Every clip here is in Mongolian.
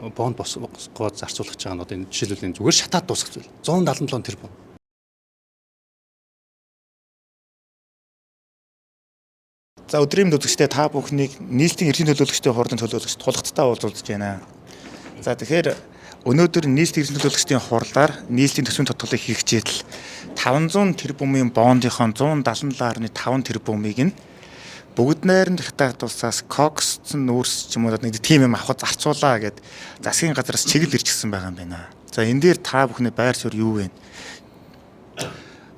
бонд босгоод зарцуулах гэж байгаа нь одоо энэ жишээлбэл энэ зүгээр шатаад дуусгах зүйл. 177 тэрбум. За өдрийн төлөвчтэй та бүхнийг нийслэлийн эрхийн төлөөлөгчдийн хурлын төлөөлөгч тулгацтай уулзуулж байна. За тэгэхээр өнөөдөр нийслэлийн эрхийн төлөөлөгчдийн хурлаар нийслэлийн төсвийн тодголыг хийх хичээл 500 тэрбумын бондынхоо 177.5 тэрбумыг нь бүгд найранд хятад улсаас Коксцэн нүүрс ч юм уу нэг тим юм авахд зарцуулаа гэд засгийн газраас чиглэл ирчихсэн байгаа юм байна. За энэ дээр та бүхний байр суурь юу вэ?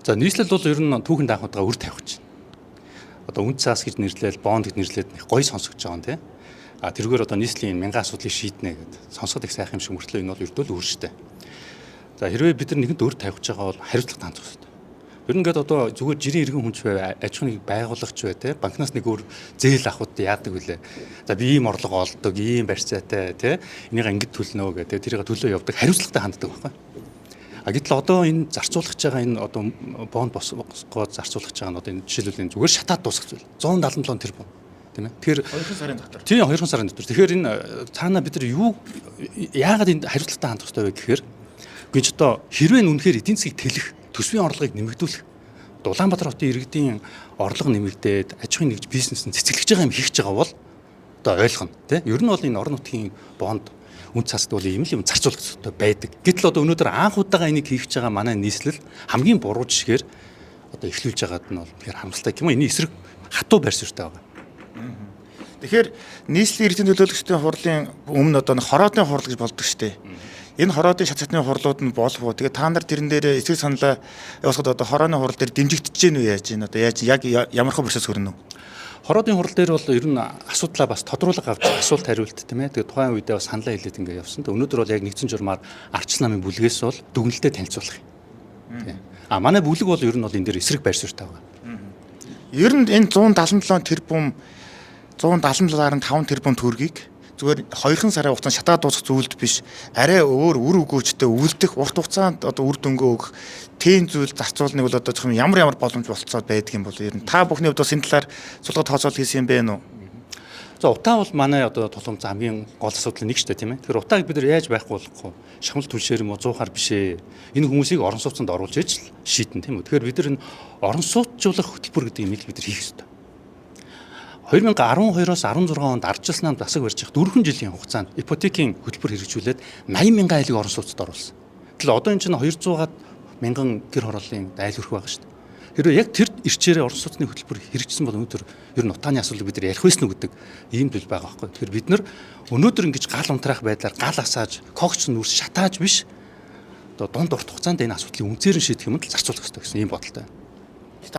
За нийслэл бол ер нь түүхэн даахуудаа үр тавих гэж байна. Одоо үн цаас гэж нэрлээл, бонд гэж нэрлээд их гоё сонсогдож байгаа юм тий. Тэргээр одоо нийслэлийн мянган асуудлыг шийднэ гэд сонсоход их сайхан юм шиг мөртлөө энэ бол ердөө л үүрштэй. За хэрвээ бид нар нэгэнд өөр тавих гэж байгаа бол хариуцлага хандах хэрэгтэй. Ер нь ингээд одоо зүгээр жирийн иргэн хүнч бай, аж ахуйн байгуулагч бай тий. Банкнаас нэг өөр зээл авахд яадаг вүлээ. За би ийм орлого олдог, ийм барьцаатай тий. Энийг ангид төлнө гэдэг тэрийг төлөө явдаг хариуцлагатай ханддаг байхгүй. Гэтэл одоо энэ зарцуулах гэж байгаа энэ одоо бонд босгоод зарцуулах гэж байгаа нь одоо энэ жишээлбэл энэ зүгээр шатаад дуусгах зүйл. 177 тэрбум тийм ээ. Тэгэхээр 2 сарын дотор. Тийм 2 сарын дотор. Тэгэхээр энэ цаана бид нар юу яагаад энэ хариуцлагатай хандах хэрэгтэй вэ гэхээр гэж одоо хэрвээ үнэхээр эдийн засгийг тэлэх, төсвийн орлогыг нэмэгдүүлэх, Улаанбаатар хотын иргэдийн орлого нэмэгдээд аж ахуйн нэгж бизнес нь цэцгэлж байгаа юм хийх гэж байгаа бол одоо ойлгоно тийм. Ер нь бол энэ орон нутгийн бонд үн цасд бол ийм л юм зарцуулах хэрэгтэй байдаг. Гэтэл одоо өнөөдөр анх удаага энийг хийх гэж байгаа манай нийслэл хамгийн буруу жишгээр одоо эхлүүлж байгаад нь бол тэгэхээр харамсалтай юм. Энэний эсрэг хатуу байр суурьтай байгаа. Тэгэхээр нийслэлийн эрхийн төлөөлөгчдийн хурлын өмнө одоо хороодын хурал гэж болдог шүү дээ. Энэ хороодын шат цатны хурлууд нь болох уу? Тэгээ та нар тэрэн дээр эсрэг саналаа явуулахад одоо хорооны хурал дээр дэмжигдэж гэнэ үү яаж байна? Одоо яаж яг ямархан процесс хөрнө үү? Хороодын хурал дээр бол ер нь асуудлаа бас тодруулга авч асуулт хариулт тийм ээ. Тэгээ тухайн үедээ бас саналаа хэлээд ингэ явсан. Өнөөдөр бол яг нэгдсэн журмаар ардчлал намын бүлгээс бол дүгнэлтэд танилцуулах юм. Манай бүлэг бол ер нь бол энэ дээр эсрэг байр суурьтай байгаа. Ер нь энэ 177 тэрбум 177.5 тэрбум төгрөгийг зүгээр 2 сарын хугацаанд шатаад дуусгах зүйлд биш, арай өөр үр өгөөжтэй үлдэх урт хугацаанд одоо үр дүнгээ өгөх тийм зүйл зарцуулныг бол одоо жоохон ямар боломж болцоод байдаг юм бол ер нь та бүхний хувьд бас энэ талаар сулгад тооцоолол хийсэн юм бэ нүү? За утаа бол манай одоо тулгамц хамгийн гол асуудал нэг ч тийм ээ. Тэгэхээр утааг бид нар яаж байхгүй болохгүй? Шахмал түлшээр юм уу 100-аар биш ээ. Энэ хүмүүсийг орон сууцнд оруулж иж шийдэн тийм үү. Тэгэхээр бид нар энэ орон сууцжуулах хөтөлбөр гэдэг юмыг бид нар хийх ёстой. 2012-оос 16 онд ардчилсан намд засаг барьж их 4 жилийн хугацаанд ипотекийн хөтөлбөр хэрэгжүүлээд 80 мянган айлыг орон сууцд оруулсан. Тэгэл одоо энэ чинь 200-аад мянган гэр хорооллын айл өрх байгаа шүү дээ. Хэрвээ яг тэр ирчээрээ орон сууцны хөтөлбөр хэрэгжсэн бол өнөөдөр ер нь утааны асуудлыг бид нар ярих байсан уу гэдэг ийм зүйл байгаа байхгүй. Тэгэхээр бид нар өнөөдөр ингэж гал унтраах байдлаар гал асааж, когч нүрс шатааж биш одоо дунд урт хугацаанд энэ асуудлыг үнцээр нь шийдэх юмд л зарцуулах хэрэгтэй гэсэн ийм бодолтой байна.